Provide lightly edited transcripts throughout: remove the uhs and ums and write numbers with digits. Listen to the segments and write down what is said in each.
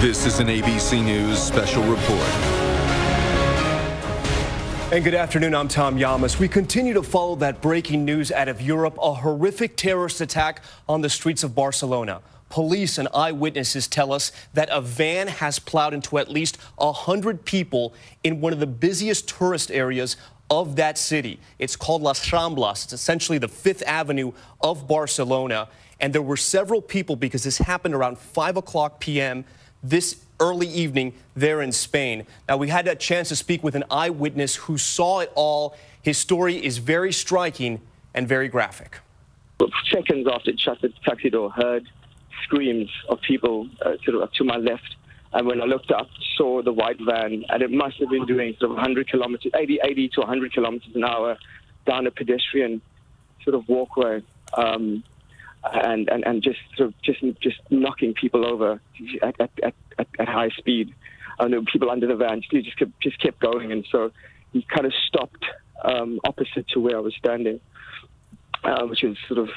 This is an ABC News special report. And good afternoon, I'm Tom Yamas. We continue to follow that breaking news out of Europe, a horrific terrorist attack on the streets of Barcelona. Police and eyewitnesses tell us that a van has plowed into at least 100 people in one of the busiest tourist areas of that city. It's called Las Ramblas. It's essentially the Fifth Avenue of Barcelona. And there were several people, because this happened around 5 o'clock p.m. this early evening there in Spain. Now, we had a chance to speak with an eyewitness who saw it all. His story is very striking and very graphic. Seconds after it shut the taxi door, heard screams of people sort of to my left. And when I looked up, saw the white van, and it must have been doing sort of 100 kilometers, 80 to 100 kilometers an hour down a pedestrian sort of walkway, and just sort of just knocking people over at high speed. And there were people under the van just kept going, and so he kind of stopped opposite to where I was standing, which was sort of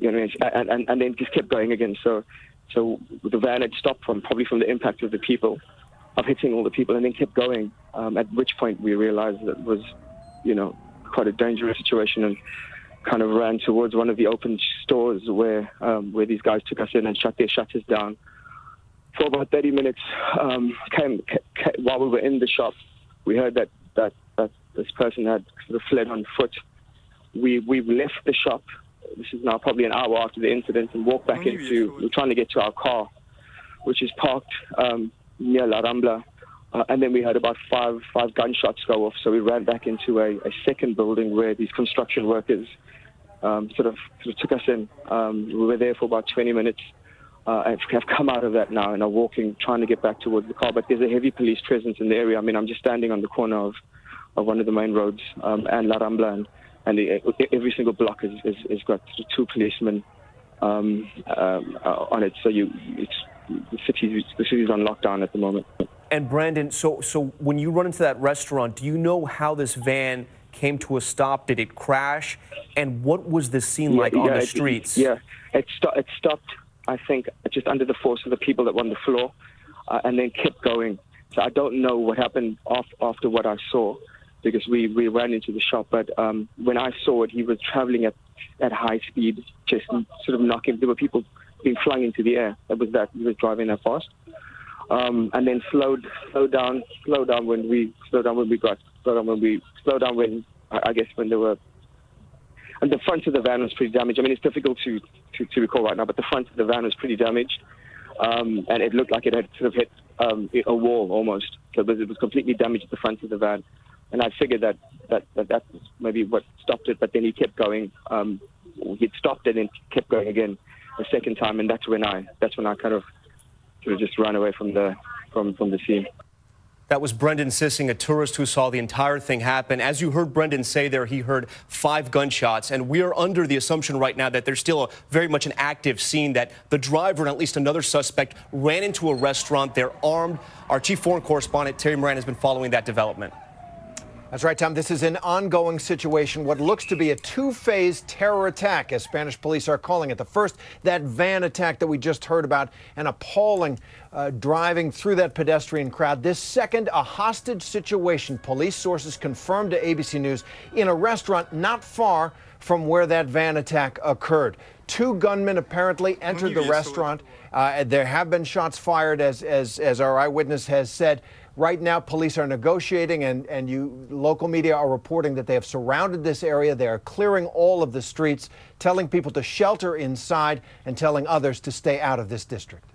and then just kept going again. So the van had stopped probably from the impact of the people, of hitting all the people, and then kept going. At which point we realized that it was, quite a dangerous situation, and kind of ran towards one of the open stores where these guys took us in and shut their shutters down. For about 30 minutes, while we were in the shop, we heard that this person had sort of fled on foot. We left the shop. This is now probably an hour after the incident, and walked back we're trying to get to our car, which is parked near La Rambla. And then we heard about five gunshots go off. So we ran back into a second building where these construction workers sort of took us in. We were there for about 20 minutes. And have come out of that now and are walking, trying to get back towards the car. But there's a heavy police presence in the area. I mean, I'm just standing on the corner of one of the main roads and La Rambla, and every single block has got two policemen on it. So the city's on lockdown at the moment. And Brandon, so when you run into that restaurant, do you know how this van came to a stop? Did it crash? And what was the scene like on the streets? It stopped, I think, just under the force of the people that were on the floor, and then kept going. So I don't know what happened after what I saw, because we ran into the shop. But when I saw it, he was traveling at high speed, just sort of knocking. There were people being flung into the air. He was driving that fast. And then slowed down when there were. And the front of the van was pretty damaged. I mean, it's difficult to recall right now, but the front of the van was pretty damaged, and it looked like it had sort of hit a wall almost. So it was completely damaged at the front of the van, and I figured that was maybe what stopped it. But then he kept going. He'd stopped and then kept going again a second time, and that's when I kind of sort of just ran away from the scene. That was Brendan Sissing, a tourist who saw the entire thing happen. As you heard Brendan say there, he heard 5 gunshots. And we are under the assumption right now that there's still very much an active scene, that the driver and at least another suspect ran into a restaurant. They're armed. Our chief foreign correspondent, Terry Moran, has been following that development. That's right, Tom. This is an ongoing situation, what looks to be a two-phase terror attack, as Spanish police are calling it. The first, that van attack that we just heard about, an appalling driving through that pedestrian crowd. This second, a hostage situation. Police sources confirmed to ABC News in a restaurant not far from where that van attack occurred. 2 gunmen apparently entered the restaurant. There have been shots fired, as our eyewitness has said. Right now, police are negotiating, and local media are reporting that they have surrounded this area. They are clearing all of the streets, telling people to shelter inside and telling others to stay out of this district.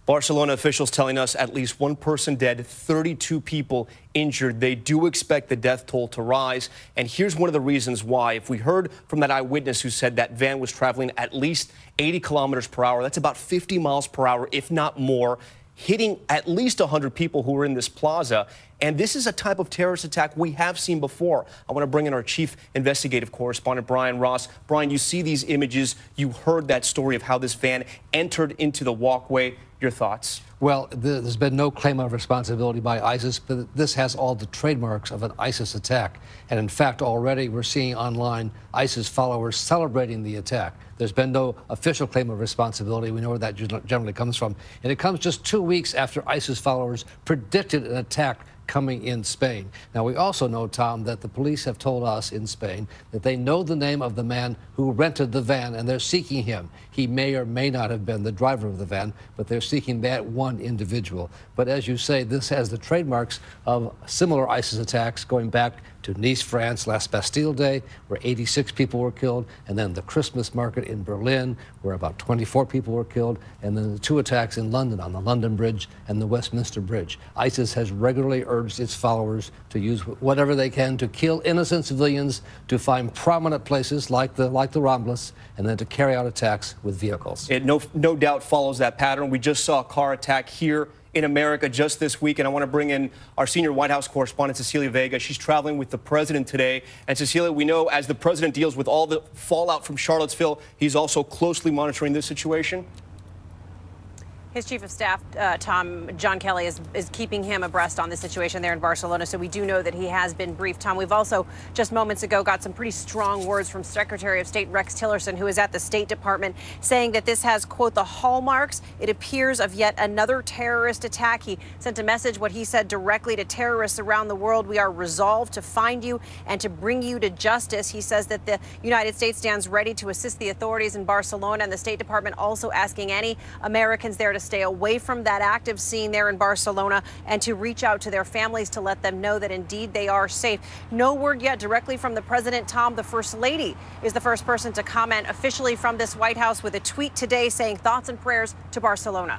Barcelona officials telling us at least 1 person dead, 32 people injured. They do expect the death toll to rise. And here's one of the reasons why. If we heard from that eyewitness who said that van was traveling at least 80 kilometers per hour, that's about 50 miles per hour, if not more, hitting at least 100 people who were in this plaza. And this is a type of terrorist attack we have seen before. I want to bring in our chief investigative correspondent, Brian Ross. Brian, you see these images. You heard that story of how this van entered into the walkway. Your thoughts? Well, there's been no claim of responsibility by ISIS, but this has all the trademarks of an ISIS attack. And in fact, already we're seeing online ISIS followers celebrating the attack. There's been no official claim of responsibility. We know where that generally comes from. And it comes just 2 weeks after ISIS followers predicted an attack coming in Spain. Now, we also know, Tom, that the police have told us in Spain that they know the name of the man who rented the van, and they're seeking him. He may or may not have been the driver of the van, but they're seeking that one individual. But as you say, this has the trademarks of similar ISIS attacks going back to Nice, France, last Bastille Day, where 86 people were killed, and then the Christmas market in Berlin, where about 24 people were killed, and then the 2 attacks in London on the London Bridge and the Westminster Bridge. ISIS has regularly urged its followers to use whatever they can to kill innocent civilians, to find prominent places like the Ramblas, and then to carry out attacks with vehicles. It no doubt follows that pattern. We just saw a car attack here in America just this week, and I want to bring in our senior White House correspondent, Cecilia Vega. She's traveling with the president today. And Cecilia, we know as the president deals with all the fallout from Charlottesville, he's also closely monitoring this situation. His chief of staff, Tom, John Kelly, is keeping him abreast on the situation there in Barcelona. So we do know that he has been briefed. Tom, we've also just moments ago got some pretty strong words from Secretary of State Rex Tillerson, who is at the State Department, saying that this has, quote, the hallmarks, it appears, of yet another terrorist attack. He sent a message, what he said, directly to terrorists around the world. We are resolved to find you and to bring you to justice. He says that the United States stands ready to assist the authorities in Barcelona, and the State Department also asking any Americans there to stay away from that active scene there in Barcelona and to reach out to their families to let them know that indeed they are safe. No word yet directly from the president. Tom, the First Lady is the first person to comment officially from this White House with a tweet today saying thoughts and prayers to Barcelona.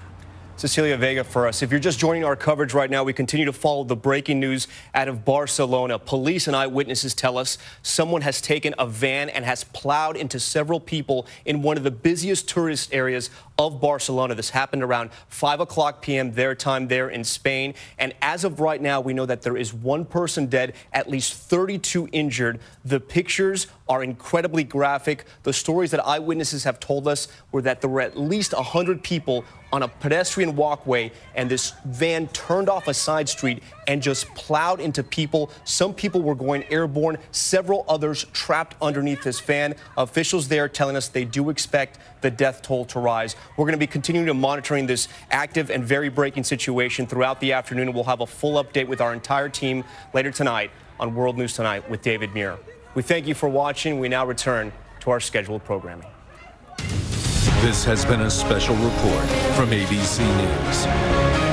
Cecilia Vega for us. If you're just joining our coverage right now, we continue to follow the breaking news out of Barcelona. Police and eyewitnesses tell us someone has taken a van and has plowed into several people in one of the busiest tourist areas of Barcelona. This happened around 5 o'clock p.m. their time there in Spain. And as of right now, we know that there is 1 person dead, at least 32 injured. The pictures are incredibly graphic. The stories that eyewitnesses have told us were that there were at least 100 people on a pedestrian walkway, and this van turned off a side street and just plowed into people. Some people were going airborne, several others trapped underneath this van. Officials there telling us they do expect the death toll to rise. We're going to be continuing to monitoring this active and very breaking situation throughout the afternoon, and we'll have a full update with our entire team later tonight on World News Tonight with David Muir. We thank you for watching. We now return to our scheduled programming. This has been a special report from ABC News.